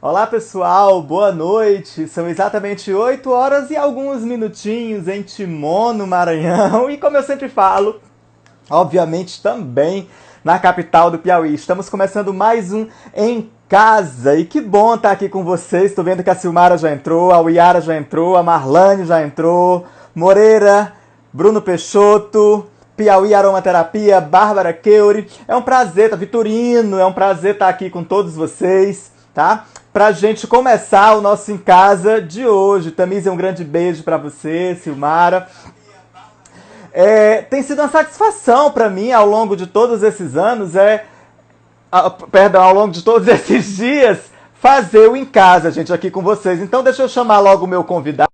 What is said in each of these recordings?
Olá pessoal, boa noite. São exatamente 8 horas e alguns minutinhos em Timon, no Maranhão. E como eu sempre falo, obviamente também na capital do Piauí. Estamos começando mais um Em Casa. E que bom estar aqui com vocês. Estou vendo que a Silmara já entrou, a Uiara já entrou, a Marlane já entrou, Moreira, Bruno Peixoto, Piauí Aromaterapia, Bárbara Keuri. É um prazer, tá? Vitorino, é um prazer estar aqui com todos vocês, tá? Pra gente começar o nosso Em Casa de hoje. Tamisa, um grande beijo pra você, Silmara. Tem sido uma satisfação para mim ao longo de todos esses anos, perdão, ao longo de todos esses dias, fazer o Em Casa, gente, aqui com vocês. Então deixa eu chamar logo o meu convidado,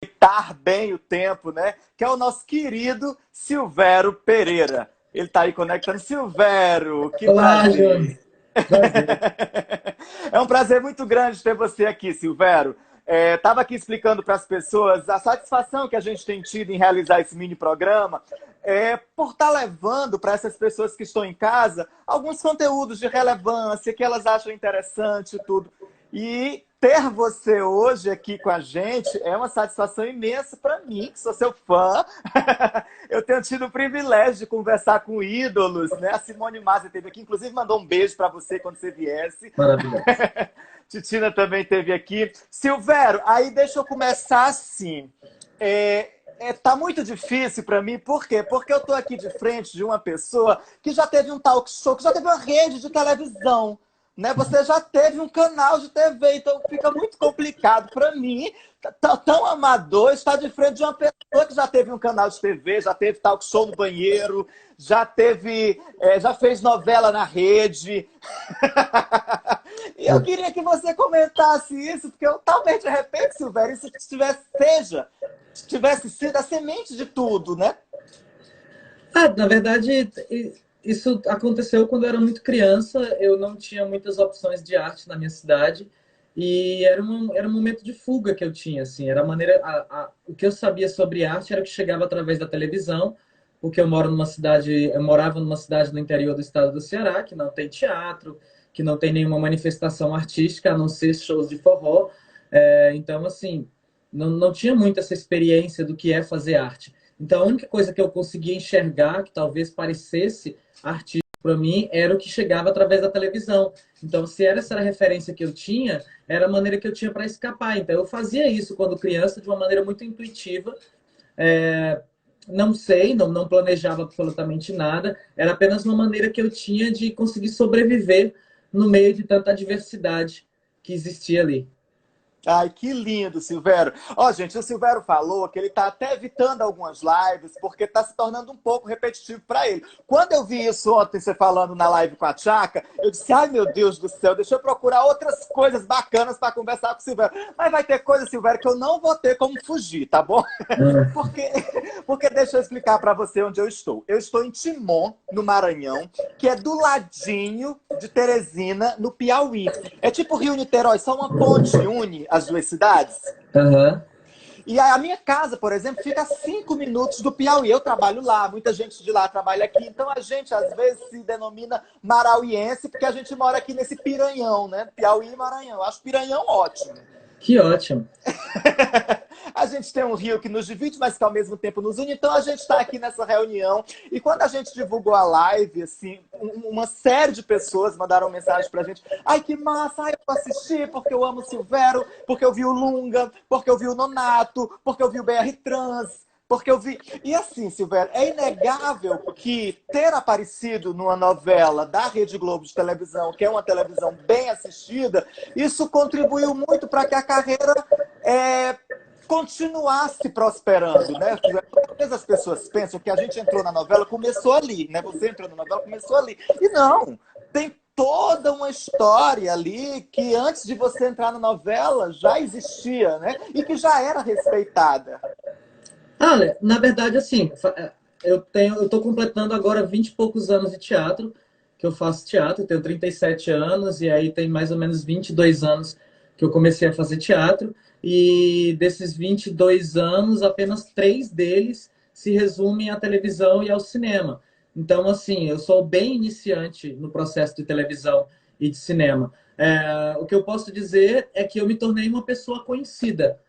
aproveitar bem o tempo, né? Que é o nosso querido Silvério Pereira. Ele está aí conectando. Silvério, que Olá, Jones. prazer! Prazer. É um prazer muito grande ter você aqui, Silvério. Estava aqui explicando para as pessoas a satisfação que a gente tem tido em realizar esse mini programa, por estar levando para essas pessoas que estão em casa alguns conteúdos de relevância que elas acham interessante e tudo. E ter você hoje aqui com a gente é uma satisfação imensa para mim, que sou seu fã. Eu tenho tido o privilégio de conversar com ídolos, né? A Simone Massa esteve aqui, inclusive mandou um beijo para você quando você viesse. Maravilhoso. Titina também esteve aqui. Silvério, aí deixa eu começar assim. Tá muito difícil para mim, por quê? Porque eu tô aqui de frente de uma pessoa que já teve um talk show, que já teve uma rede de televisão, né? Você já teve um canal de TV, então fica muito complicado para mim, tão amador, estar de frente de uma pessoa que já teve um canal de TV, já teve talk show no banheiro, já fez novela na rede. E eu queria que você comentasse isso, porque eu talvez de repente, Silvério, isso tivesse sido a semente de tudo, né? Na verdade, isso aconteceu quando eu era muito criança. Eu não tinha muitas opções de arte na minha cidade. E era um momento de fuga que eu tinha, assim. Era a maneira, o que eu sabia sobre arte era que chegava através da televisão, porque eu morava numa cidade no interior do estado do Ceará, que não tem teatro, que não tem nenhuma manifestação artística, a não ser shows de forró. Então, assim, não tinha muito essa experiência do que é fazer arte. Então, a única coisa que eu conseguia enxergar, que talvez parecesse artístico para mim, era o que chegava através da televisão. Então, se essa era a referência que eu tinha, era a maneira que eu tinha para escapar. Então, eu fazia isso quando criança de uma maneira muito intuitiva. É, não sei, não planejava absolutamente nada. Era apenas uma maneira que eu tinha de conseguir sobreviver no meio de tanta diversidade que existia ali. Ai, que lindo, Silvério. Ó, gente, o Silvério falou que ele tá até evitando algumas lives porque tá se tornando um pouco repetitivo para ele. Quando eu vi isso ontem, você falando na live com a Tchaka, eu disse, ai meu Deus do céu, deixa eu procurar outras coisas bacanas para conversar com o Silvério. Mas vai ter coisa, Silvério, que eu não vou ter como fugir, tá bom? Porque, porque deixa eu explicar para você onde eu estou. Eu estou em Timon, no Maranhão, que é do ladinho de Teresina, no Piauí. É tipo Rio-Niterói, só uma ponte une as duas cidades. Aham. E a minha casa, por exemplo, fica a 5 minutos do Piauí. Eu trabalho lá, muita gente de lá trabalha aqui. Então a gente, às vezes, se denomina marauiense, porque a gente mora aqui nesse piranhão, né? Piauí e Maranhão. Eu acho piranhão ótimo. Que ótimo. A gente tem um rio que nos divide, mas que ao mesmo tempo nos une. Então a gente está aqui nessa reunião. E quando a gente divulgou a live, assim, uma série de pessoas mandaram mensagem pra gente. Ai, que massa! Ai, eu vou assistir porque eu amo o Silvério, porque eu vi o Lunga, porque eu vi o Nonato, porque eu vi o BR Trans. Porque eu vi. E assim, Silvério, é inegável que ter aparecido numa novela da Rede Globo de televisão, que é uma televisão bem assistida, isso contribuiu muito para que a carreira é, continuasse prosperando, né? Às vezes as pessoas pensam que a gente entrou na novela, começou ali, né? Você entrou na novela, começou ali. E não, tem toda uma história ali que antes de você entrar na novela já existia, né? E que já era respeitada. Olha, na verdade, assim, eu tô completando agora 20 e poucos anos de teatro, que eu faço teatro, eu tenho 37 anos, e aí tem mais ou menos 22 anos que eu comecei a fazer teatro, e desses 22 anos, apenas 3 deles se resumem à televisão e ao cinema. Então, assim, eu sou bem iniciante no processo de televisão e de cinema. O que eu posso dizer é que eu me tornei uma pessoa conhecida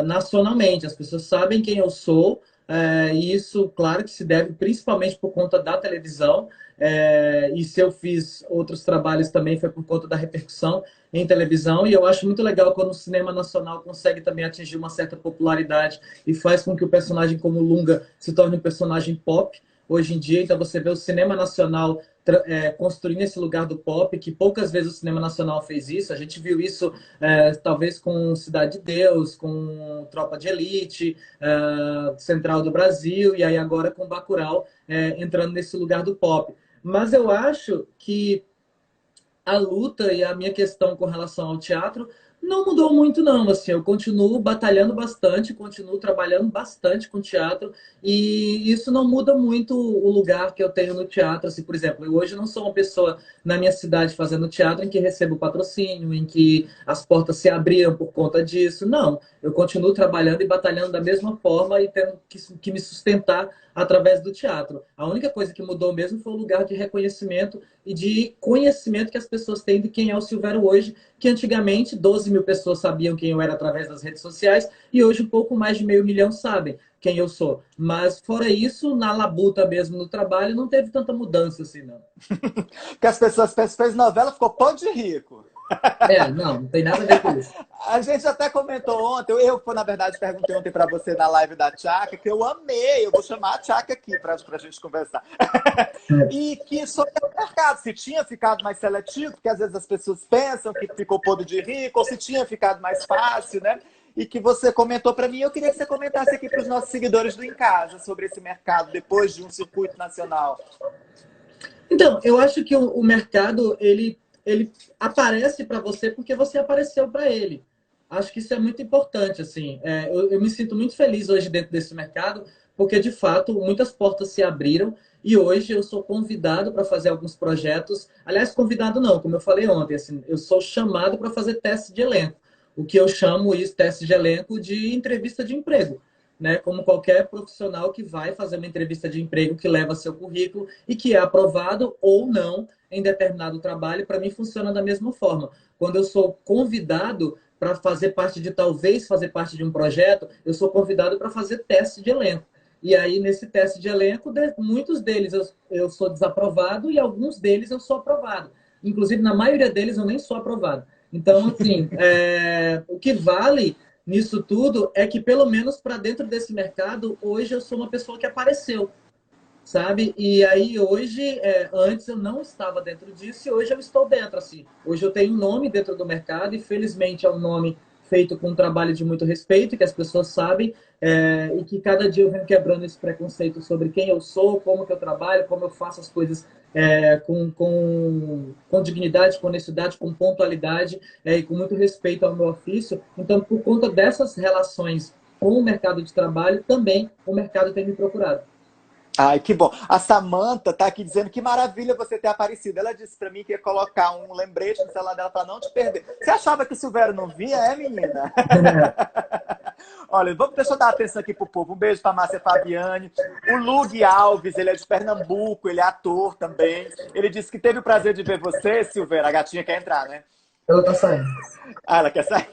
nacionalmente. As pessoas sabem quem eu sou, e isso, claro, que se deve principalmente por conta da televisão. E se eu fiz outros trabalhos também foi por conta da repercussão em televisão. E eu acho muito legal quando o cinema nacional consegue também atingir uma certa popularidade e faz com que o personagem como Lunga se torne um personagem pop hoje em dia. Então você vê o cinema nacional construindo esse lugar do pop, que poucas vezes o cinema nacional fez isso. A gente viu isso talvez com Cidade de Deus, com Tropa de Elite, Central do Brasil, e aí agora com Bacurau entrando nesse lugar do pop. Mas eu acho que a luta e a minha questão com relação ao teatro não mudou muito, não. Assim, eu continuo batalhando bastante, continuo trabalhando bastante com teatro, e isso não muda muito o lugar que eu tenho no teatro. Assim, por exemplo, eu hoje não sou uma pessoa na minha cidade fazendo teatro em que recebo patrocínio, em que as portas se abriram por conta disso. Não, eu continuo trabalhando e batalhando da mesma forma e tendo que me sustentar através do teatro. A única coisa que mudou mesmo foi o lugar de reconhecimento e de conhecimento que as pessoas têm de quem é o Silvério hoje, que antigamente 12 mil pessoas sabiam quem eu era através das redes sociais e hoje um pouco mais de 500 mil sabem quem eu sou. Mas fora isso, na labuta mesmo no trabalho, não teve tanta mudança assim, não. Porque as pessoas pensam, fez novela, ficou pão de rico. Não tem nada a ver com isso. A gente até comentou ontem, na verdade, perguntei ontem para você na live da Tchaka, que eu amei, eu vou chamar a Tchaka aqui para a gente conversar. E que sobre o mercado, se tinha ficado mais seletivo, porque às vezes as pessoas pensam que ficou podre de rico, ou se tinha ficado mais fácil, né? E que você comentou para mim, eu queria que você comentasse aqui para os nossos seguidores do Em Casa sobre esse mercado, depois de um circuito nacional. Então, eu acho que o mercado, ele aparece para você porque você apareceu para ele. Acho que isso é muito importante, assim. Eu me sinto muito feliz hoje dentro desse mercado, porque, de fato, muitas portas se abriram e hoje eu sou convidado para fazer alguns projetos. Aliás, convidado não, como eu falei ontem, assim, eu sou chamado para fazer teste de elenco. O que eu chamo isso, teste de elenco, de entrevista de emprego. Né? Como qualquer profissional que vai fazer uma entrevista de emprego que leva seu currículo e que é aprovado ou não em determinado trabalho, para mim funciona da mesma forma. Quando eu sou convidado para talvez fazer parte de um projeto, eu sou convidado para fazer teste de elenco. E aí, nesse teste de elenco, muitos deles eu sou desaprovado e alguns deles eu sou aprovado. Inclusive, na maioria deles eu nem sou aprovado. Então, assim, o que vale nisso tudo é que, pelo menos para dentro desse mercado, hoje eu sou uma pessoa que apareceu, sabe? E aí hoje, antes eu não estava dentro disso e hoje eu estou dentro, assim. Hoje eu tenho um nome dentro do mercado e felizmente é um nome feito com um trabalho de muito respeito, que as pessoas sabem, e que cada dia eu venho quebrando esse preconceito sobre quem eu sou, como que eu trabalho, como eu faço as coisas com dignidade, com honestidade, com pontualidade e com muito respeito ao meu ofício. Então, por conta dessas relações com o mercado de trabalho, também o mercado tem me procurado. Ai, que bom. A Samantha tá aqui dizendo que maravilha você ter aparecido. Ela disse para mim que ia colocar um lembrete no celular dela para não te perder. Você achava que o Silvério não vinha, menina? Olha, deixa eu dar atenção aqui pro povo. Um beijo pra Márcia Fabiane. O Lug Alves, ele é de Pernambuco, ele é ator também. Ele disse que teve o prazer de ver você, Silvério. A gatinha quer entrar, né? Ela tá saindo. Ah, ela quer sair?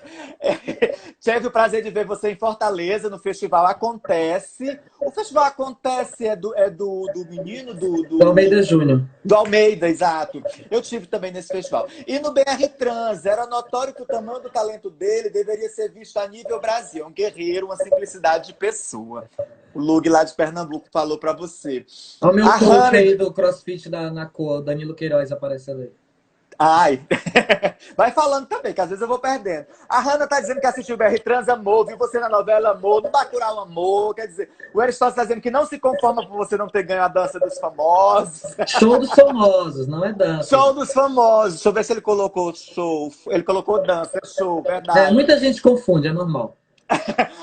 Tive o prazer de ver você em Fortaleza, no Festival Acontece. O Festival Acontece do menino, Do Almeida Júnior. Do Almeida, exato. Eu tive também nesse festival. E no BR Trans, era notório que o tamanho do talento dele deveria ser visto a nível Brasil. Um guerreiro, uma simplicidade de pessoa. O Lug lá de Pernambuco falou pra você. Olha o meu coach aí do CrossFit na cor, Danilo Queiroz aparecendo aí. Ai, vai falando também, que às vezes eu vou perdendo. A Hanna tá dizendo que assistiu o BR Trans, amou, viu você na novela, amou, no Bacurau, amou. Quer dizer, o Aristóteles tá dizendo que não se conforma por você não ter ganho a dança dos famosos. Show dos famosos, não é dança. Show dos famosos. Deixa eu ver se ele colocou show. Ele colocou dança, é show, verdade. Muita gente confunde, é normal.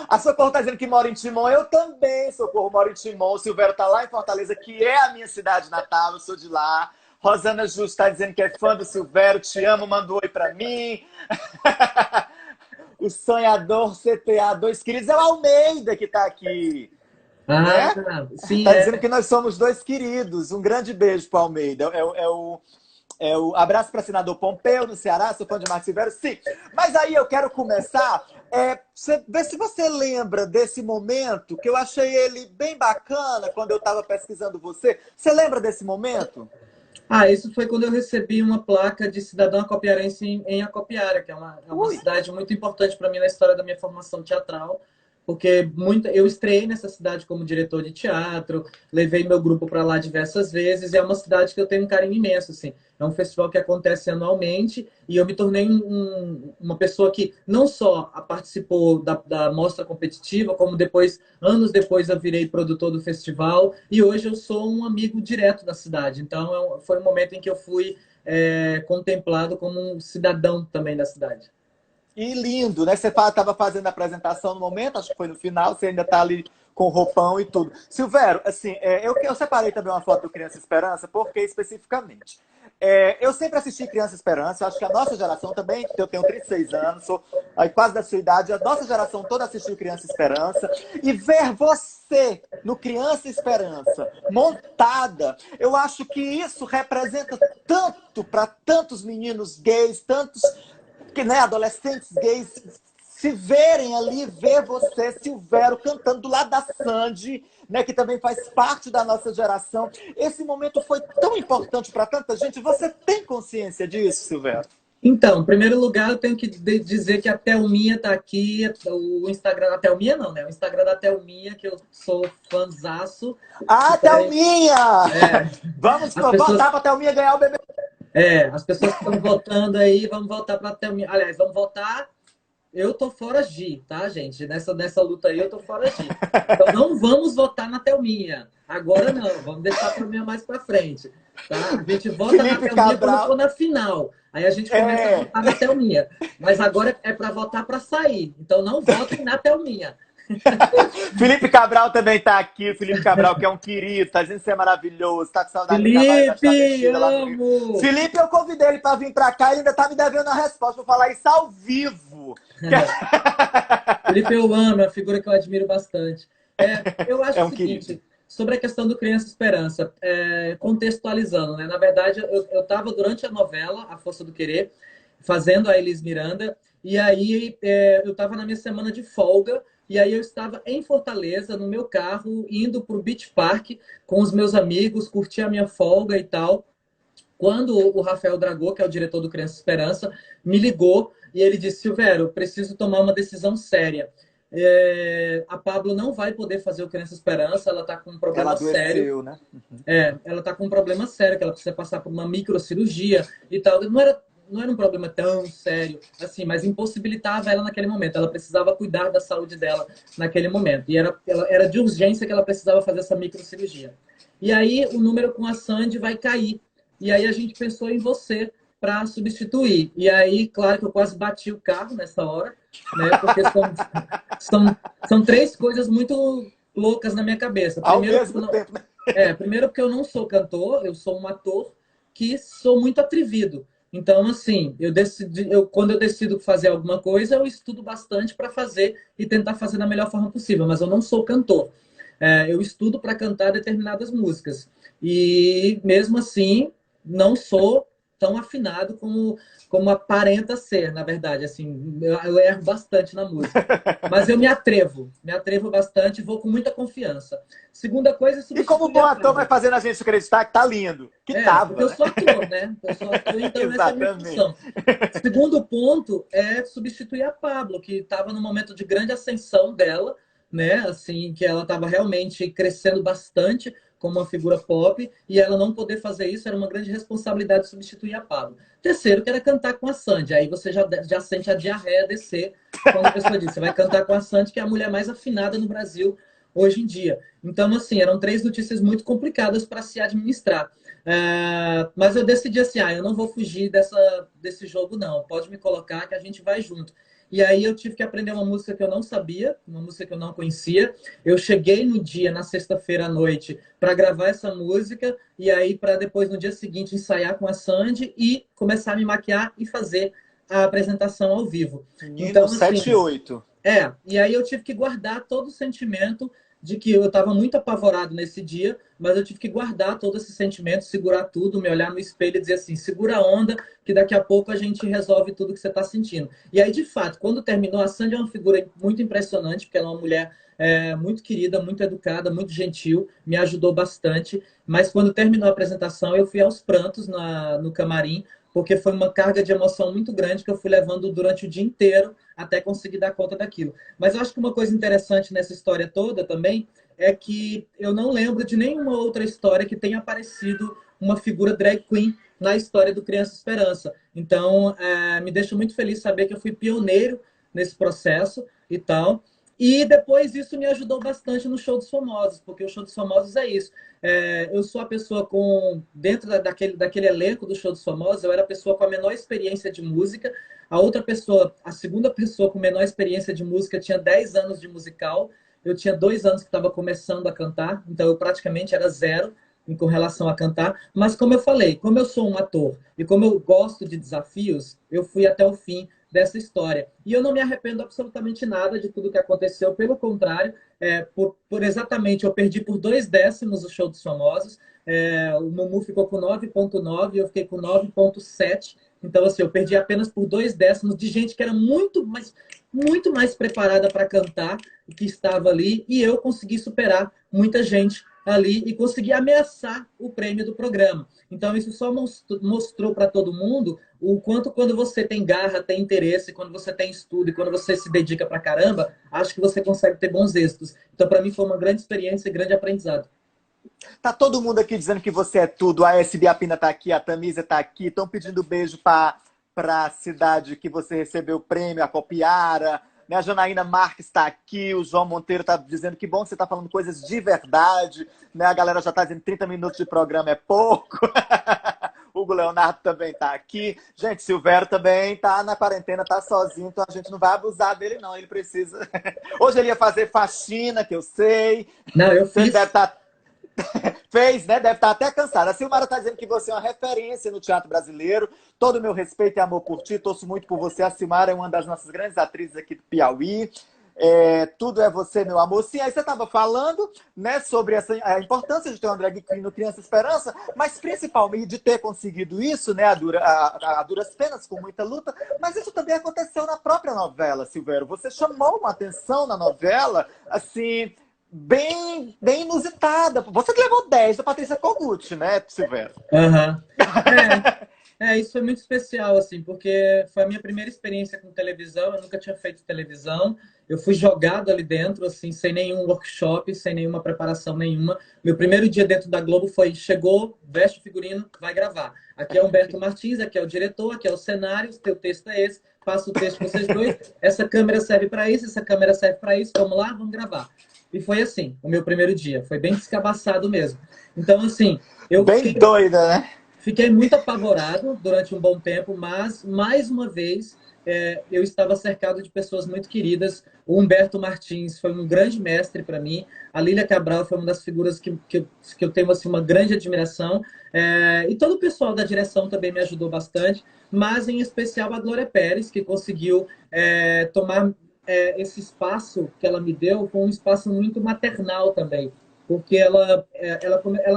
A Socorro tá dizendo que mora em Timon. Eu também, Socorro, moro em Timon. O Silvério tá lá em Fortaleza, que é a minha cidade natal, eu sou de lá. Rosana Justo está dizendo que é fã do Silvério, te amo, manda um oi pra mim. O sonhador CTA 2 queridos é o Almeida que tá aqui. Né? Sim. Tá dizendo que nós somos dois queridos. Um grande beijo pro Almeida. O abraço para senador Pompeu, no Ceará, sou fã de Marcos Silvério, sim. Mas aí eu quero começar, ver se você lembra desse momento, que eu achei ele bem bacana quando eu estava pesquisando você. Você lembra desse momento? Isso foi quando eu recebi uma placa de cidadão acopiarense em Acopiara, que é uma cidade muito importante para mim na história da minha formação teatral, porque eu estreiei nessa cidade como diretor de teatro, levei meu grupo para lá diversas vezes, e é uma cidade que eu tenho um carinho imenso, assim. É um festival que acontece anualmente, e eu me tornei uma pessoa que não só participou da mostra competitiva, como depois, anos depois, eu virei produtor do festival, e hoje eu sou um amigo direto da cidade. Então, foi um momento em que eu fui contemplado como um cidadão também da cidade. E lindo, né? Você estava fazendo a apresentação no momento, acho que foi no final, você ainda está ali com roupão e tudo. Silvério, assim, eu separei também uma foto do Criança Esperança, porque especificamente. Eu sempre assisti Criança Esperança, acho que a nossa geração também, eu tenho 36 anos, sou aí quase da sua idade, a nossa geração toda assistiu Criança Esperança, e ver você no Criança Esperança, montada, eu acho que isso representa tanto para tantos meninos gays, tantos que, né, adolescentes gays se verem ali, ver você, Silvério, cantando do lado da Sandy, né, que também faz parte da nossa geração. Esse momento foi tão importante para tanta gente. Você tem consciência disso, Silvério? Então, em primeiro lugar, eu tenho que dizer que a Thelminha está aqui, o Instagram da Thelminha não, né? O Instagram da Thelminha, que eu sou fãzaço. Ah, Thelminha! Vamos as pessoas, votar para a Thelminha ganhar o bebê. As pessoas que estão votando aí, vamos votar para a Thelminha. Aliás, vamos votar. Eu tô fora de, tá, gente? Nessa luta aí, eu tô fora de. Então, não vamos votar na Thelminha. Agora não, vamos deixar a Thelminha mais pra frente. Tá? A gente vota Felipe na Thelminha Cabral. quando for na final. Aí a gente começa a votar na Thelminha. Mas agora é para votar para sair. Então, não votem na Thelminha. Felipe Cabral também está aqui. Felipe Cabral, que é um querido, tá dizendo que você é maravilhoso, tá com saudade do trabalho da Felipe, lá no Rio. Felipe, eu convidei ele para vir para cá, ele ainda tá me devendo a resposta. Vou falar isso ao vivo. Felipe, eu amo, é uma figura que eu admiro bastante. Eu acho o seguinte, querido. Sobre a questão do Criança Esperança, contextualizando, né? Na verdade, eu estava durante a novela A Força do Querer, fazendo a Elis Miranda, e aí eu estava na minha semana de folga, e aí eu estava em Fortaleza, no meu carro, indo para o Beach Park com os meus amigos, curtir a minha folga e tal, quando o Rafael Dragô, que é o diretor do Criança Esperança, me ligou e ele disse: Silvério, preciso tomar uma decisão séria. A Pablo não vai poder fazer o Criança Esperança, ela está com um problema sério. Né? Uhum. Ela está com um problema sério, que ela precisa passar por uma microcirurgia e tal. Não era um problema tão sério assim, mas impossibilitava ela naquele momento. Ela precisava cuidar da saúde dela naquele momento. E era de urgência que ela precisava fazer essa microcirurgia. E aí o número com a Sandy vai cair. E aí a gente pensou em você para substituir. E aí, claro que eu quase bati o carro nessa hora, né? Porque são três coisas muito loucas na minha cabeça. Primeiro porque eu não sou cantor, eu sou um ator que sou muito atrevido. Então, assim, quando eu decido fazer alguma coisa, eu estudo bastante para fazer e tentar fazer da melhor forma possível, mas eu não sou cantor. Eu estudo para cantar determinadas músicas. E, mesmo assim, não sou tão afinado como aparenta ser, na verdade. Assim, eu erro bastante na música. Mas eu me atrevo bastante e vou com muita confiança. Segunda coisa... E como bom ator vai fazendo a gente acreditar que tá lindo. Que tava. Porque eu sou ator, né? Eu sou ator, então essa é a minha função. Segundo ponto é substituir a Pablo, que estava no momento de grande ascensão dela, né? Assim, que ela estava realmente crescendo bastante como uma figura pop, e ela não poder fazer isso era uma grande responsabilidade de substituir a Pablo. Terceiro, que era cantar com a Sandy. Aí você já sente a diarreia descer quando a pessoa diz: você vai cantar com a Sandy, que é a mulher mais afinada no Brasil hoje em dia. Então, assim, eram três notícias muito complicadas para se administrar. Mas eu decidi assim: eu não vou fugir desse jogo, não. Pode me colocar que a gente vai junto. E aí eu tive que aprender uma música que eu não sabia, uma música que eu não conhecia. Eu cheguei no dia, na sexta-feira à noite, para gravar essa música, e aí para depois, no dia seguinte, ensaiar com a Sandy e começar a me maquiar e fazer a apresentação ao vivo. Então, 7 e 8. E aí eu tive que guardar todo o sentimento de que eu estava muito apavorado nesse dia, mas eu tive que guardar todo esse sentimento, segurar tudo, me olhar no espelho e dizer assim, segura a onda, que daqui a pouco a gente resolve tudo que você está sentindo. E aí, de fato, quando terminou, a Sandy é uma figura muito impressionante, porque ela é uma mulher muito querida, muito educada, muito gentil, me ajudou bastante. Mas quando terminou a apresentação, eu fui aos prantos no camarim, porque foi uma carga de emoção muito grande que eu fui levando durante o dia inteiro até conseguir dar conta daquilo. Mas eu acho que uma coisa interessante nessa história toda também é que eu não lembro de nenhuma outra história que tenha aparecido uma figura drag queen na história do Criança Esperança. Então, me deixa muito feliz saber que eu fui pioneiro nesse processo e tal. E depois isso me ajudou bastante no Show dos Famosos, porque o Show dos Famosos é isso. Eu sou a pessoa dentro daquele elenco do Show dos Famosos, eu era a pessoa com a menor experiência de música. A outra pessoa, a segunda pessoa com menor experiência de música, tinha 10 anos de musical. Eu tinha 2 anos que estava começando a cantar, então eu praticamente era zero com relação a cantar. Mas como eu falei, como eu sou um ator e como eu gosto de desafios, eu fui até o fim dessa história. E eu não me arrependo absolutamente nada de tudo que aconteceu, pelo contrário, por exatamente, eu perdi por 2 décimos o Show dos Famosos, o Mumu ficou com 9,9 e eu fiquei com 9,7. Então, assim, eu perdi apenas por 2 décimos de gente que era muito mais preparada para cantar, que estava ali, e eu consegui superar muita gente ali e consegui ameaçar o prêmio do programa. Então, isso só mostrou para todo mundo o quanto, quando você tem garra, tem interesse, quando você tem estudo e quando você se dedica pra caramba, acho que você consegue ter bons êxitos. Então, para mim, foi uma grande experiência e grande aprendizado. Tá todo mundo aqui dizendo que você é tudo. A SB Apina tá aqui, a Tamisa tá aqui. Estão pedindo beijo pra cidade que você recebeu o prêmio, a Copiara. Né? A Janaína Marques está aqui, o João Monteiro tá dizendo que bom que você tá falando coisas de verdade. Né? A galera já tá dizendo que 30 minutos de programa é pouco. O Hugo Leonardo também tá aqui. Gente, Silvério também tá na quarentena, tá sozinho, então a gente não vai abusar dele, não. Ele precisa. Hoje ele ia fazer faxina, que eu sei. Não, eu Então ele fiz. deve estar. Fez, né? Deve estar até cansada. A Silmara está dizendo que você é uma referência no teatro brasileiro. Todo o meu respeito e amor por ti. Torço muito por você. A Silmara é uma das nossas grandes atrizes aqui do Piauí. Tudo é você, meu amor. Sim, aí você estava falando, né, sobre a importância de ter uma drag queen no Criança Esperança, mas principalmente de ter conseguido isso, né, a duras penas, com muita luta. Mas isso também aconteceu na própria novela, Silvério. Você chamou uma atenção na novela, assim, bem inusitada. Você que levou 10 da Patrícia Kogut, né, Silvério? Aham. Isso foi muito especial, assim, porque foi a minha primeira experiência com televisão, eu nunca tinha feito televisão, eu fui jogado ali dentro, assim, sem nenhum workshop, sem nenhuma preparação nenhuma. Meu primeiro dia dentro da Globo foi, chegou, veste o figurino, vai gravar. Aqui é Humberto Martins, aqui é o diretor, aqui é o cenário, teu texto é esse, passa o texto vocês dois, essa câmera serve para isso, essa câmera serve para isso, vamos lá, vamos gravar. E foi assim, o meu primeiro dia, foi bem descabaçado mesmo. Então, assim, eu Bem doida, né? fiquei muito apavorado durante um bom tempo, mas, mais uma vez, eu estava cercado de pessoas muito queridas. O Humberto Martins foi um grande mestre para mim. A Lília Cabral foi uma das figuras que eu tenho assim, uma grande admiração. E todo o pessoal da direção também me ajudou bastante, mas, em especial, a Glória Pérez, que conseguiu tomar esse espaço que ela me deu, foi um espaço muito maternal também, porque ela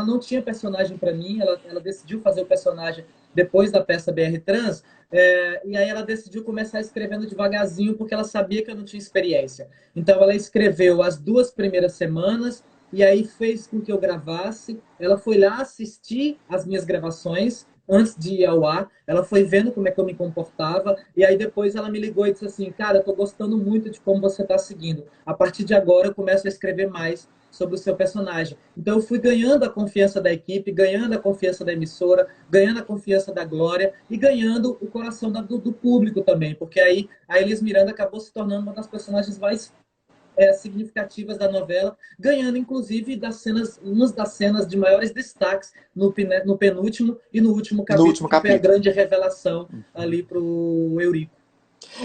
não tinha personagem para mim, ela decidiu fazer o personagem depois da peça BR Trans, e aí ela decidiu começar escrevendo devagarzinho, porque ela sabia que eu não tinha experiência. Então ela escreveu as 2 primeiras semanas, e aí fez com que eu gravasse. Ela foi lá assistir as minhas gravações, antes de ir ao ar, ela foi vendo como é que eu me comportava, e aí depois ela me ligou e disse assim, cara, eu tô gostando muito de como você tá seguindo. A partir de agora eu começo a escrever mais sobre o seu personagem. Então eu fui ganhando a confiança da equipe, ganhando a confiança da emissora, ganhando a confiança da Glória e ganhando o coração do público também, porque aí a Elis Miranda acabou se tornando uma das personagens mais significativas da novela, ganhando inclusive umas das cenas de maiores destaques no penúltimo e no último No capítulo, último que foi a capítulo. grande revelação ali para o Eurico.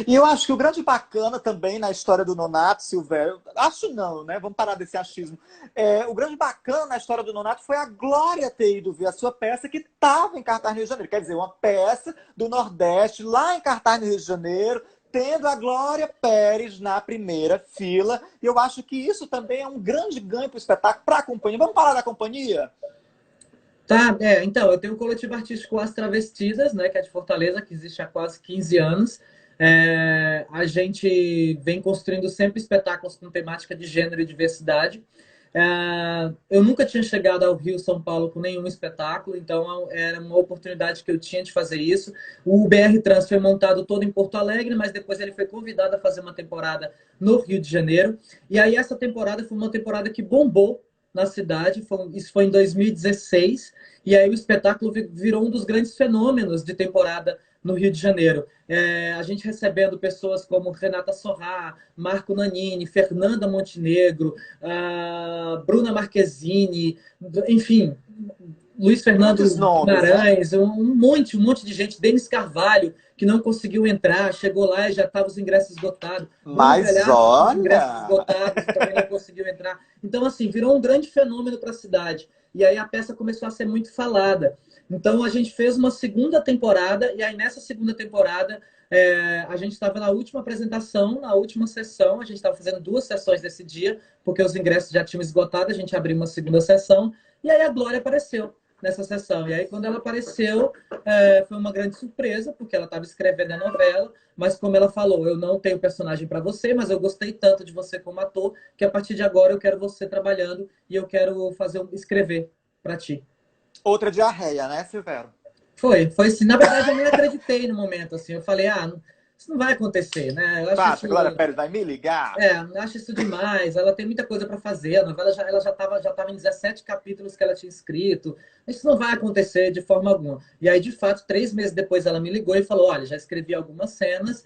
E eu acho que o grande bacana também na história do Nonato, Silvério, acho não, né? Vamos parar desse achismo. O grande bacana na história do Nonato foi a Glória ter ido ver a sua peça que estava em cartaz no Rio de Janeiro. Quer dizer, uma peça do Nordeste, lá em cartaz no Rio de Janeiro, tendo a Glória Pérez na primeira fila. E eu acho que isso também é um grande ganho para o espetáculo, para a companhia. Vamos falar da companhia? Tá, então, eu tenho um coletivo artístico As Travestidas, né, que é de Fortaleza, que existe há quase 15 anos. A gente vem construindo sempre espetáculos com temática de gênero e diversidade. Eu nunca tinha chegado ao Rio, São Paulo com nenhum espetáculo, então era uma oportunidade que eu tinha de fazer isso. O BR Trans foi montado todo em Porto Alegre, mas depois ele foi convidado a fazer uma temporada no Rio de Janeiro. E aí essa temporada foi uma temporada que bombou na cidade, isso foi em 2016, e aí o espetáculo virou um dos grandes fenômenos de temporada no Rio de Janeiro. A gente recebendo pessoas como Renata Sorrah, Marco Nanini, Fernanda Montenegro, Bruna Marquezine, enfim, Luiz Fernando nomes, Guimarães, né? um monte de gente, Denis Carvalho, que não conseguiu entrar, chegou lá e já estava os ingressos esgotados. Mas olha... Os ingressos esgotados, também não conseguiu entrar. Então, assim, virou um grande fenômeno para a cidade. E aí a peça começou a ser muito falada. Então, a gente fez uma segunda temporada, e aí nessa segunda temporada, a gente estava na última apresentação, na última sessão, a gente estava fazendo 2 sessões desse dia, porque os ingressos já tinham esgotado, a gente abriu uma segunda sessão, e aí a Glória apareceu nessa sessão. E aí, quando ela apareceu, foi uma grande surpresa, porque ela estava escrevendo a novela, mas como ela falou, eu não tenho personagem para você, mas eu gostei tanto de você como ator, que a partir de agora eu quero você trabalhando e eu quero escrever para ti. Outra diarreia, né, Silvério? Foi assim. Na verdade, eu nem acreditei no momento, assim. Eu falei, isso não vai acontecer, né? Eu acho Tá, isso, a Glória Pérez vai me ligar? eu acho isso demais. Ela tem muita coisa para fazer. A novela ela já tava em 17 capítulos que ela tinha escrito. Isso não vai acontecer de forma alguma. E aí, de fato, 3 meses depois, ela me ligou e falou: olha, já escrevi algumas cenas,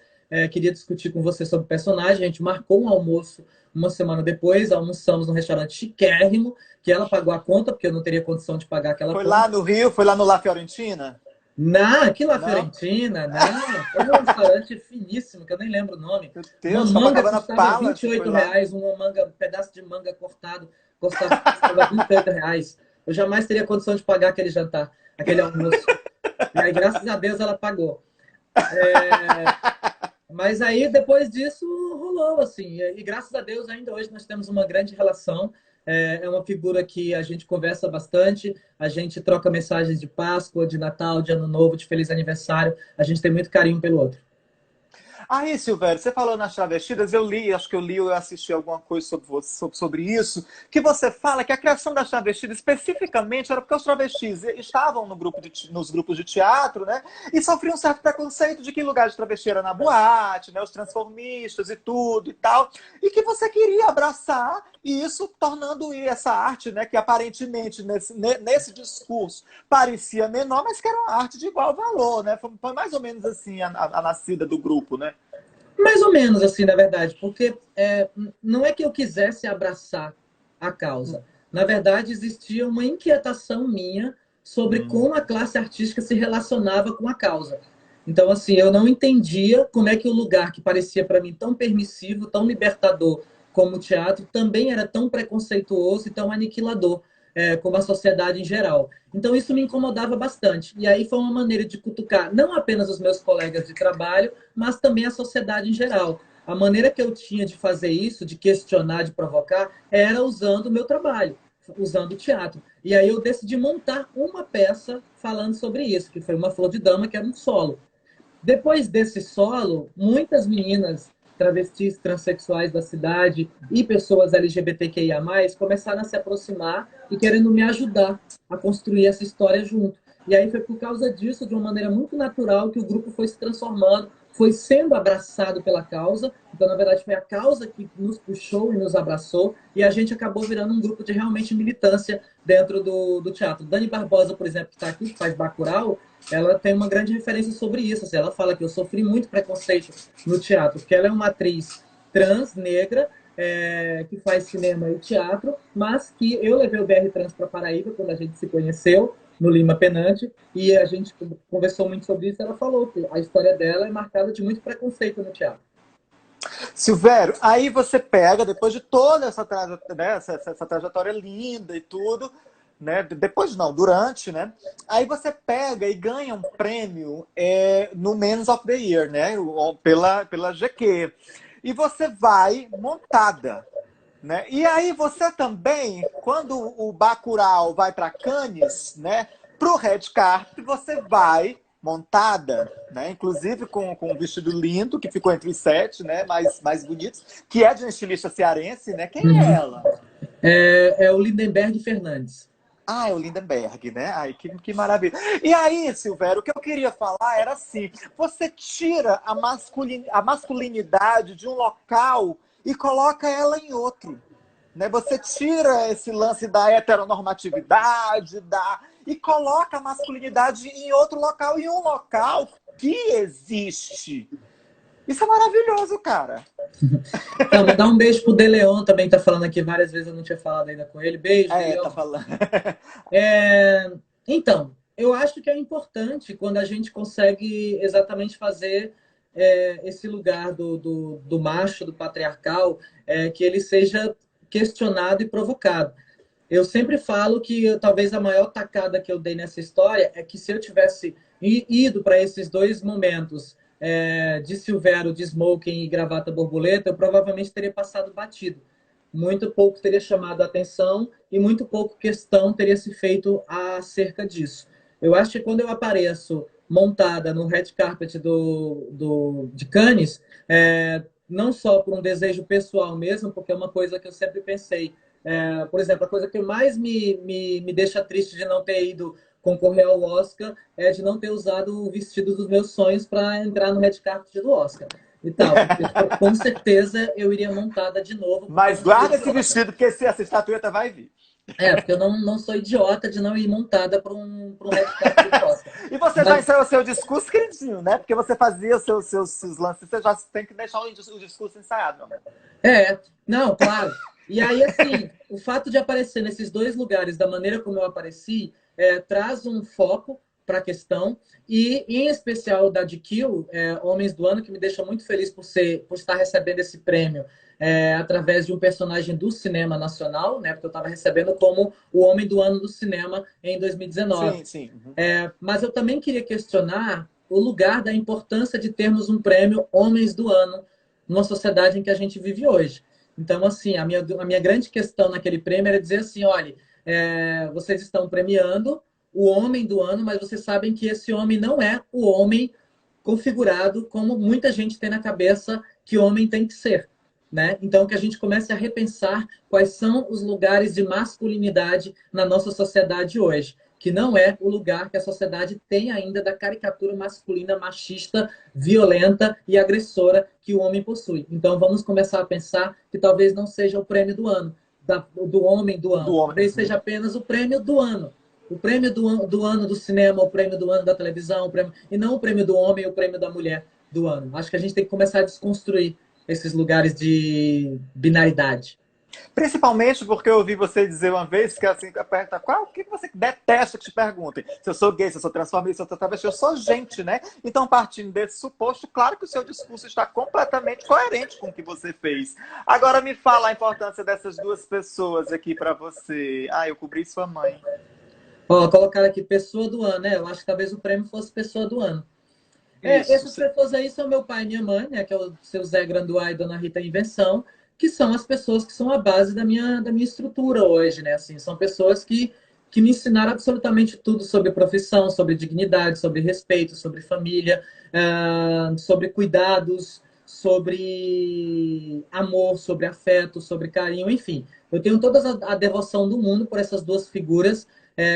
queria discutir com você sobre o personagem. A gente marcou um almoço uma semana depois, almoçamos num restaurante chiquérrimo, que ela pagou a conta, porque eu não teria condição de pagar aquela Foi conta. lá no Rio? Foi lá no La Fiorentina? Não, aquilo lá Não? Fiorentina, não. Foi um restaurante finíssimo, que eu nem lembro o nome. Meu Uma Deus, manga Copacabana custava Palace, foi lá. R$ 28, um pedaço de manga cortado custava R$ 28. Eu jamais teria condição de pagar aquele jantar, aquele almoço. E aí, graças a Deus, ela pagou. Mas aí, depois disso, rolou, assim. E graças a Deus, ainda hoje, nós temos uma grande relação. É uma figura que a gente conversa bastante, a gente troca mensagens de Páscoa, de Natal, de Ano Novo, de Feliz Aniversário. A gente tem muito carinho pelo outro. Aí, Silvério, você falou nas travestidas, eu li, acho que eu li, eu assisti alguma coisa sobre isso, que você fala que a criação das travestidas especificamente era porque os travestis estavam nos grupos de teatro, né? E sofriam um certo preconceito de que lugar de travesti era na boate, né? Os transformistas e tudo e tal. E que você queria abraçar isso, tornando essa arte, né? Que aparentemente nesse discurso parecia menor, mas que era uma arte de igual valor, né? Foi mais ou menos assim a nascida do grupo, né? Mais ou menos assim, na verdade, porque não é que eu quisesse abraçar a causa. Na verdade, existia uma inquietação minha sobre como a classe artística se relacionava com a causa. Então, assim, eu não entendia como é que o lugar que parecia para mim tão permissivo, tão libertador como o teatro, também era tão preconceituoso e tão aniquilador, como a sociedade em geral. Então, isso me incomodava bastante. E aí foi uma maneira de cutucar não apenas os meus colegas de trabalho, mas também a sociedade em geral. A maneira que eu tinha de fazer isso, de questionar, de provocar, era usando o meu trabalho, usando o teatro. E aí eu decidi montar uma peça falando sobre isso, que foi Uma Flor de Dama, que era um solo. Depois desse solo, muitas meninas travestis, transexuais da cidade e pessoas LGBTQIA+, começaram a se aproximar e querendo me ajudar a construir essa história junto. E aí foi por causa disso, de uma maneira muito natural, que o grupo foi se transformando, foi sendo abraçado pela causa. Então, na verdade, foi a causa que nos puxou e nos abraçou, e a gente acabou virando um grupo de realmente militância dentro do teatro. Dani Barbosa, por exemplo, que está aqui, que faz Bacurau, ela tem uma grande referência sobre isso. Assim, ela fala que eu sofri muito preconceito no teatro, porque ela é uma atriz trans, negra, que faz cinema e teatro, mas que eu levei o BR Trans para Paraíba quando a gente se conheceu, no Lima Penante, e a gente conversou muito sobre isso. Ela falou que a história dela é marcada de muito preconceito no teatro. Silvério, aí você pega, depois de toda essa trajetória linda e tudo, né? Depois não, durante, né? Aí você pega e ganha um prêmio no Men's of the Year, né? Pela GQ. E você vai montada, né? E aí você também, quando o Bacurau vai para Cannes, né? Para o Red Carpet, você vai montada, né? Inclusive com um vestido lindo, que ficou entre os 7, né? Mais bonitos, que é de uma estilista cearense, né? Quem é Uhum. ela? É o Lindenberg Fernandes. Ah, é o Lindenberg, né? Ai, que maravilha. E aí, Silvério, o que eu queria falar era assim: você tira a masculinidade de um local e coloca ela em outro. Né? Você tira esse lance da heteronormatividade, e coloca a masculinidade em outro local, em um local que existe. Isso é maravilhoso, cara. Então, mandar um beijo pro De Leon também, tá falando aqui várias vezes, eu não tinha falado ainda com ele. Beijo, De Tá Leon. falando. Então, eu acho que é importante quando a gente consegue exatamente fazer esse lugar do macho, do patriarcal, que ele seja questionado e provocado. Eu sempre falo que talvez a maior tacada que eu dei nessa história é que se eu tivesse ido para esses dois momentos de Silvério, de smoking e gravata borboleta, eu provavelmente teria passado batido. Muito pouco teria chamado a atenção e muito pouco questão teria se feito acerca disso. Eu acho que quando eu apareço montada no red carpet de Cannes, não só por um desejo pessoal mesmo, porque é uma coisa que eu sempre pensei. Por exemplo, a coisa que mais me deixa triste de não ter ido concorrer ao Oscar é de não ter usado o vestido dos meus sonhos para entrar no red carpet do Oscar e tal. Porque, com certeza eu iria montada de novo. Mas guarda esse vestido, porque essa estatueta vai vir. Porque eu não sou idiota de não ir montada para um red carpet do Oscar. E você já ensaiou o seu discurso, queridinho, né? Porque você fazia os seus lances, você já tem que deixar o discurso ensaiado, meu amor. Não, claro. E aí, assim, o fato de aparecer nesses dois lugares da maneira como eu apareci traz um foco para a questão e, em especial, da GQ, Homens do Ano, que me deixa muito feliz por estar recebendo esse prêmio através de um personagem do cinema nacional, né? Porque eu estava recebendo como o Homem do Ano do cinema em 2019. Sim, sim. Uhum. Mas eu também queria questionar o lugar da importância de termos um prêmio Homens do Ano numa sociedade em que a gente vive hoje. Então, assim, a minha grande questão naquele prêmio era dizer assim, olha, vocês estão premiando o homem do ano, mas vocês sabem que esse homem não é o homem configurado como muita gente tem na cabeça que homem tem que ser. Né? Então, que a gente comece a repensar quais são os lugares de masculinidade na nossa sociedade hoje, que não é o lugar que a sociedade tem ainda da caricatura masculina, machista, violenta e agressora que o homem possui. Então, vamos começar a pensar que talvez não seja o prêmio do ano, do homem do ano, talvez seja apenas o prêmio do ano. O prêmio do ano do cinema, o prêmio do ano da televisão, e não o prêmio do homem, o prêmio da mulher do ano. Acho que a gente tem que começar a desconstruir esses lugares de binaridade. Principalmente porque eu ouvi você dizer uma vez que assim, pergunta, o que você detesta que te perguntem? Se eu sou gay, se eu sou transformista, se eu sou travesti, eu sou gente, né? Então, partindo desse suposto, claro que o seu discurso está completamente coerente com o que você fez. Agora me fala a importância dessas duas pessoas aqui para você. Eu cobri sua mãe. Colocaram aqui pessoa do ano, né? Eu acho que talvez o prêmio fosse pessoa do ano. Essas pessoas aí são meu pai e minha mãe, né? Que é o seu Zé Granduá e Dona Rita Invenção, que são as pessoas que são a base da minha estrutura hoje, né? Assim, são pessoas que me ensinaram absolutamente tudo sobre profissão, sobre dignidade, sobre respeito, sobre família, sobre cuidados, sobre amor, sobre afeto, sobre carinho, enfim. Eu tenho toda a devoção do mundo por essas duas figuras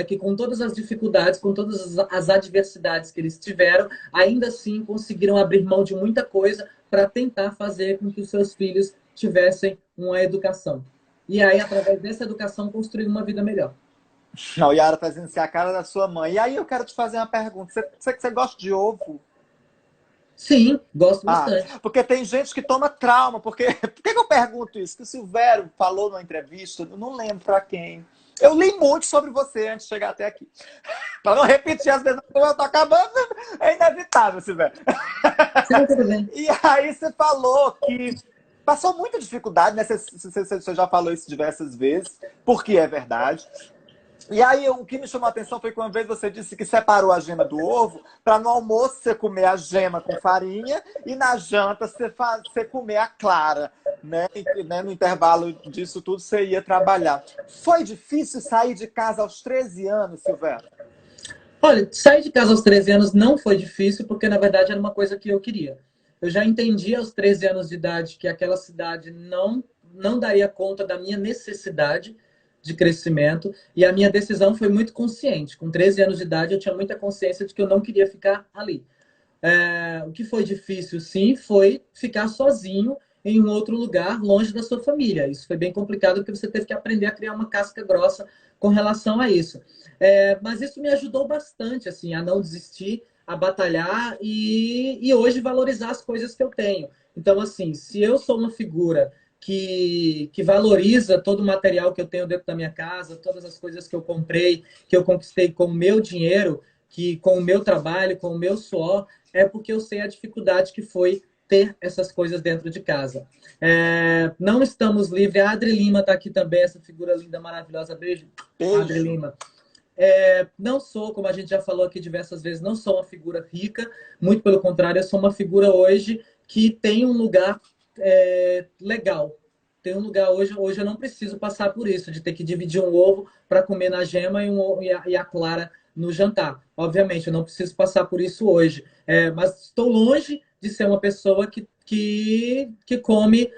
que com todas as dificuldades, com todas as adversidades que eles tiveram, ainda assim conseguiram abrir mão de muita coisa para tentar fazer com que os seus filhos tivessem uma educação. E aí, através dessa educação, construir uma vida melhor. Não, Yara está dizendo assim, a cara da sua mãe. E aí eu quero te fazer uma pergunta. Você gosta de ovo? Sim, gosto bastante. Porque tem gente que toma trauma. Por que eu pergunto isso? Que o Silvério falou numa entrevista, eu não lembro para quem. Eu li muito sobre você antes de chegar até aqui. Para não repetir as vezes, eu tô acabando, é inevitável, Silvério. Sim, tudo bem. E aí você falou que passou muita dificuldade, né? Você já falou isso diversas vezes, porque é verdade. E aí, o que me chamou a atenção foi que uma vez você disse que separou a gema do ovo para no almoço você comer a gema com farinha e na janta você comer a clara, né? E no intervalo disso tudo você ia trabalhar. Foi difícil sair de casa aos 13 anos, Silvério? Olha, sair de casa aos 13 anos não foi difícil, porque na verdade era uma coisa que eu queria. Eu já entendi aos 13 anos de idade que aquela cidade não daria conta da minha necessidade de crescimento, e a minha decisão foi muito consciente. Com 13 anos de idade, eu tinha muita consciência de que eu não queria ficar ali. O que foi difícil, sim, foi ficar sozinho em um outro lugar, longe da sua família. Isso foi bem complicado, porque você teve que aprender a criar uma casca grossa com relação a isso. Mas isso me ajudou bastante, assim, a não desistir, a batalhar e hoje valorizar as coisas que eu tenho. Então, assim, se eu sou uma figura que valoriza todo o material que eu tenho dentro da minha casa, todas as coisas que eu comprei, que eu conquistei com o meu dinheiro, que com o meu trabalho, com o meu suor, é porque eu sei a dificuldade que foi ter essas coisas dentro de casa. Não estamos livres. A Adri Lima está aqui também, essa figura linda, maravilhosa. Beijo, Beijo. Adri Lima. Não sou, como a gente já falou aqui diversas vezes, não sou uma figura rica, muito pelo contrário, eu sou uma figura hoje que tem um lugar legal. Tem um lugar hoje eu não preciso passar por isso, de ter que dividir um ovo para comer na gema e a clara no jantar. Obviamente, eu não preciso passar por isso hoje. Mas estou longe de ser uma pessoa que come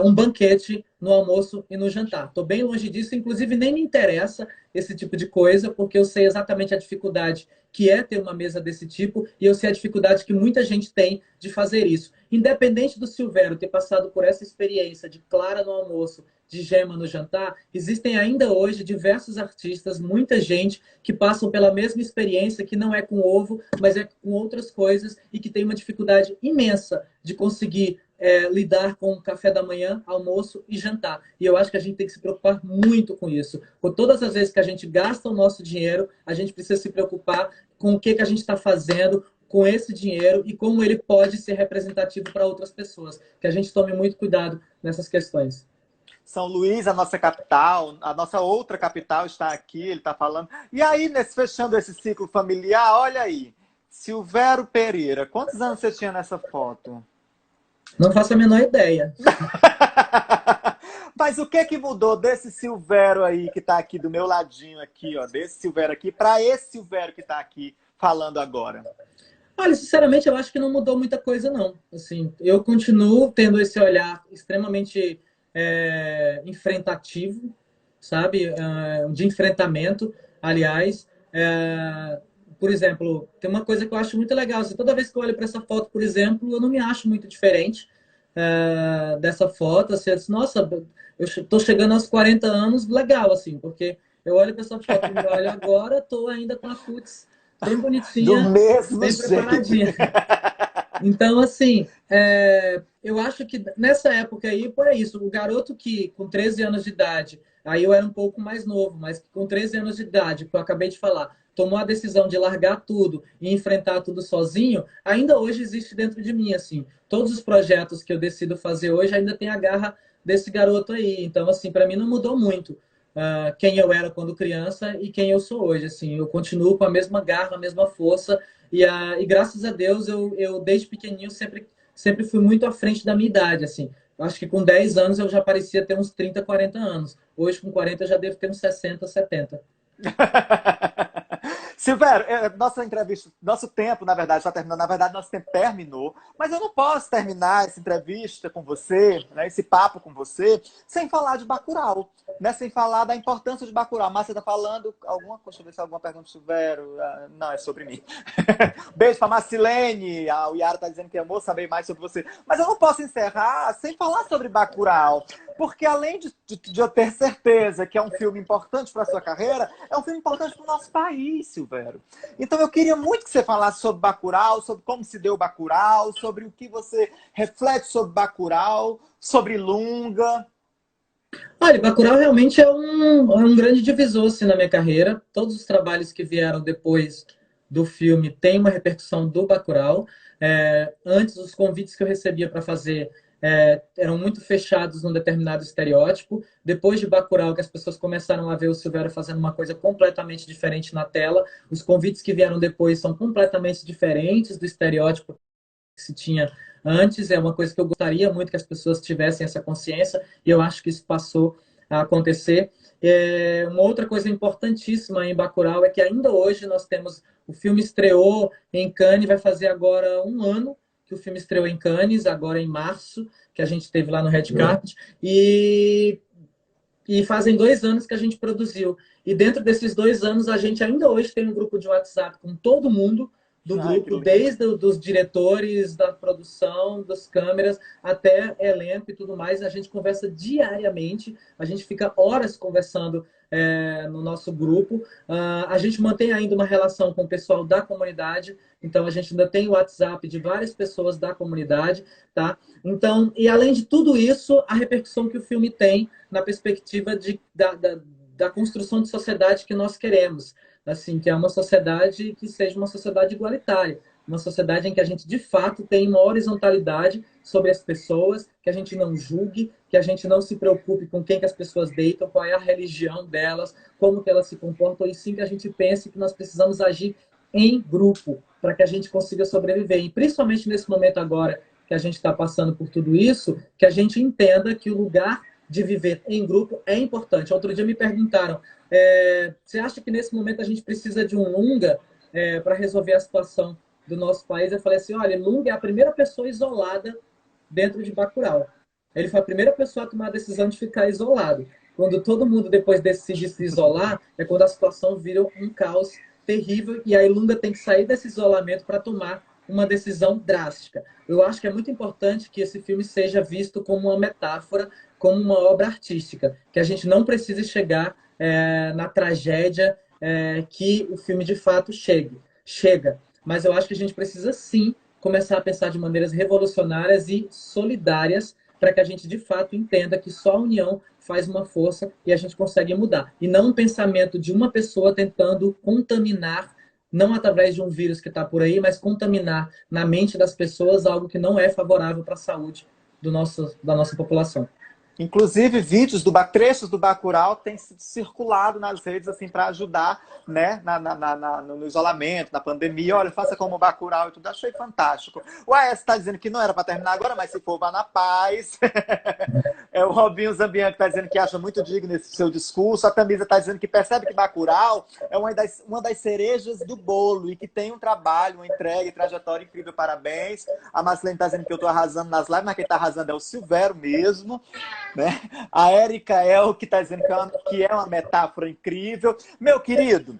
um banquete no almoço e no jantar. Estou bem longe disso, inclusive nem me interessa esse tipo de coisa, porque eu sei exatamente a dificuldade que é ter uma mesa desse tipo e eu sei a dificuldade que muita gente tem de fazer isso. Independente do Silvério ter passado por essa experiência de clara no almoço, de gema no jantar, existem ainda hoje diversos artistas, muita gente que passam pela mesma experiência, que não é com ovo, mas é com outras coisas e que tem uma dificuldade imensa de conseguir lidar com o café da manhã, almoço e jantar. E eu acho que a gente tem que se preocupar muito com isso. Por todas as vezes que a gente gasta o nosso dinheiro, a gente precisa se preocupar com o que a gente está fazendo com esse dinheiro e como ele pode ser representativo para outras pessoas. Que a gente tome muito cuidado nessas questões. São Luís, a nossa capital, a nossa outra capital está aqui, ele está falando. E aí, fechando esse ciclo familiar, olha aí, Silvério Pereira, quantos anos você tinha nessa foto? Não faço a menor ideia. Mas o que mudou desse Silvério aí que está aqui do meu ladinho aqui, ó, desse Silvério aqui, para esse Silvério que está aqui falando agora? Olha, sinceramente, eu acho que não mudou muita coisa, não. Assim, eu continuo tendo esse olhar extremamente enfrentativo, sabe? De enfrentamento, aliás. Por exemplo, tem uma coisa que eu acho muito legal. Assim, toda vez que eu olho para essa foto, por exemplo, eu não me acho muito diferente dessa foto. Assim, eu disse, nossa, eu estou chegando aos 40 anos, legal, assim, porque eu olho para essa foto e olho agora, estou ainda com a cutis bem bonitinha, do mesmo bem jeito. preparadinha. Então, assim, eu acho que nessa época aí, por isso, o garoto que com 13 anos de idade, aí eu era um pouco mais novo, mas com 13 anos de idade, que eu acabei de falar, tomou a decisão de largar tudo e enfrentar tudo sozinho, ainda hoje existe dentro de mim, assim. Todos os projetos que eu decido fazer hoje ainda tem a garra desse garoto aí. Então, assim, para mim não mudou muito quem eu era quando criança e quem eu sou hoje, assim. Eu continuo com a mesma garra, a mesma força e graças a Deus eu desde pequenininho sempre fui muito à frente da minha idade, assim. Acho que com 10 anos eu já parecia ter uns 30, 40 anos. Hoje, com 40, eu já devo ter uns 60, 70. Silvério, nossa entrevista, nosso tempo, na verdade, está terminando. Na verdade, nosso tempo terminou. Mas eu não posso terminar essa entrevista com você, né, esse papo com você, sem falar de Bacurau, né, sem falar da importância de Bacurau. Márcia está falando alguma coisa, deixa eu ver se alguma pergunta do Silvério. Não, é sobre mim. Beijo para Marcilene. O Yara está dizendo que amou saber mais sobre você. Mas eu não posso encerrar sem falar sobre Bacurau. Porque além de eu ter certeza que é um filme importante para a sua carreira, é um filme importante para o nosso país, Silvério. Então eu queria muito que você falasse sobre Bacurau, sobre como se deu Bacurau, sobre o que você reflete sobre Bacurau, sobre Lunga. Olha, Bacurau realmente é um grande divisor assim, na minha carreira. Todos os trabalhos que vieram depois do filme têm uma repercussão do Bacurau. Antes, os convites que eu recebia para fazer eram muito fechados num determinado estereótipo. Depois de Bacurau, que as pessoas começaram a ver o Silvério fazendo uma coisa completamente diferente na tela, os convites que vieram depois são completamente diferentes do estereótipo que se tinha antes. É uma coisa que eu gostaria muito que as pessoas tivessem essa consciência, e eu acho que isso passou a acontecer. Uma outra coisa importantíssima em Bacurau é que ainda hoje nós temos... O filme estreou em Cannes, vai fazer agora um ano que o filme estreou em Cannes, agora em março, que a gente esteve lá no Red Carpet, e fazem 2 anos que a gente produziu. E dentro desses 2 anos, a gente ainda hoje tem um grupo de WhatsApp com todo mundo do grupo, desde os diretores, da produção, das câmeras, até elenco e tudo mais. A gente conversa diariamente, a gente fica horas conversando no nosso grupo. A gente mantém ainda uma relação com o pessoal da comunidade, então a gente ainda tem o WhatsApp de várias pessoas da comunidade, tá? Então, e além de tudo isso, a repercussão que o filme tem na perspectiva da construção de sociedade que nós queremos, assim, que é uma sociedade que seja uma sociedade igualitária, uma sociedade em que a gente, de fato, tem uma horizontalidade sobre as pessoas, que a gente não julgue, que a gente não se preocupe com quem que as pessoas deitam, qual é a religião delas, como que elas se comportam, e sim que a gente pense que nós precisamos agir em grupo, para que a gente consiga sobreviver. E principalmente nesse momento agora que a gente está passando por tudo isso, que a gente entenda que o lugar de viver em grupo é importante. Outro dia me perguntaram, você acha que nesse momento a gente precisa de um Lunga para resolver a situação do nosso país? Eu falei assim, olha, Lunga é a primeira pessoa isolada dentro de Bacurau. Ele foi a primeira pessoa a tomar a decisão de ficar isolado. Quando todo mundo depois decide se isolar, é quando a situação vira um caos terrível, e aí Lunga tem que sair desse isolamento para tomar uma decisão drástica. Eu acho que é muito importante que esse filme seja visto como uma metáfora, como uma obra artística, que a gente não precise chegar na tragédia que o filme de fato chega. Mas eu acho que a gente precisa sim começar a pensar de maneiras revolucionárias e solidárias para que a gente de fato entenda que só a união faz uma força e a gente consegue mudar. E não um pensamento de uma pessoa tentando contaminar, não através de um vírus que está por aí, mas contaminar na mente das pessoas algo que não é favorável para a saúde da nossa população. Inclusive, trechos do Bacurau têm circulado nas redes assim, para ajudar, né, no isolamento, na pandemia. Olha, faça como o Bacurau e tudo. Achei fantástico. O AS está dizendo que não era para terminar agora, mas se for, vá na paz. O Robinho Zambianco está dizendo que acha muito digno esse seu discurso. A Tamisa está dizendo que percebe que Bacurau é uma das cerejas do bolo e que tem um trabalho, uma entrega e trajetória incrível. Parabéns. A Marcelene está dizendo que eu estou arrasando nas lives, mas quem está arrasando é o Silvério mesmo. Né? A Érica que está dizendo que é uma metáfora incrível. Meu querido,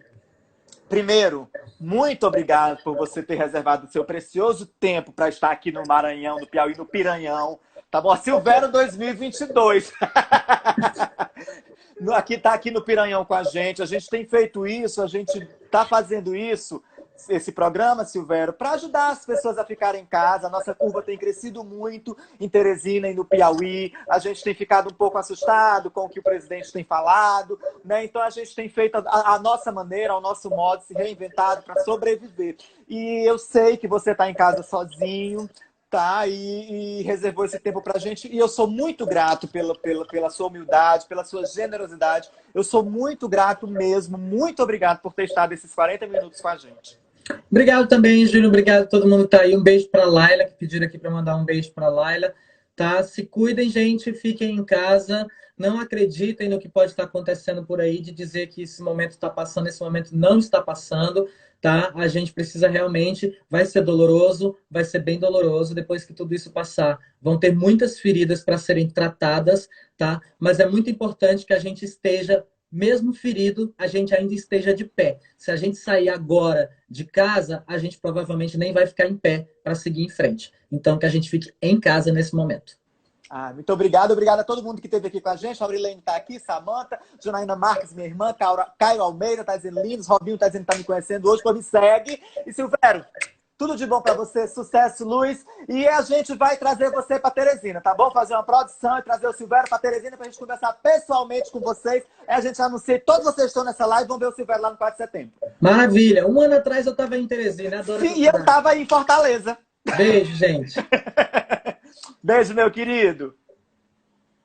primeiro, muito obrigado por você ter reservado o seu precioso tempo para estar aqui no Maranhão, no Piauí, no Piranhão. Tá bom? Silvério 2022. Tá aqui no Piranhão com a gente tem feito isso, a gente está fazendo isso, esse programa, Silvério, para ajudar as pessoas a ficarem em casa. A nossa curva tem crescido muito em Teresina e no Piauí. A gente tem ficado um pouco assustado com o que o presidente tem falado, né? Então a gente tem feito a nossa maneira, ao nosso modo, se reinventado para sobreviver. E eu sei que você está em casa sozinho, tá? E reservou esse tempo para a gente. E eu sou muito grato pela sua humildade, pela sua generosidade. Eu sou muito grato mesmo. Muito obrigado por ter estado esses 40 minutos com a gente. Obrigado também, Júlio. Obrigado a todo mundo que tá aí. Um beijo para a Laila, que pediram aqui para mandar um beijo para a Laila. Tá? Se cuidem, gente. Fiquem em casa. Não acreditem no que pode estar acontecendo por aí, de dizer que esse momento está passando. Esse momento não está passando. Tá? A gente precisa realmente... Vai ser doloroso, vai ser bem doloroso depois que tudo isso passar. Vão ter muitas feridas para serem tratadas, tá? Mas é muito importante que a gente esteja... Mesmo ferido, a gente ainda esteja de pé. Se a gente sair agora de casa, a gente provavelmente nem vai ficar em pé para seguir em frente. Então, que a gente fique em casa nesse momento. Muito obrigado. Obrigado a todo mundo que esteve aqui com a gente. A Aurilene está aqui, Samanta, Janaína Marques, minha irmã, Caio Almeida está dizendo lindos, Robinho está dizendo que está me conhecendo hoje, me segue. E Silvério, tudo de bom para você, sucesso, luz. E a gente vai trazer você para Teresina, tá bom? Fazer uma produção e trazer o Silvério para Teresina para a gente conversar pessoalmente com vocês. A gente anuncia, todos vocês estão nessa live, vão ver o Silvério lá no 4 de setembro. Maravilha. Um ano atrás eu estava em Teresina, adoro. Sim, e eu estava aí em Fortaleza. Beijo, gente. Beijo, meu querido.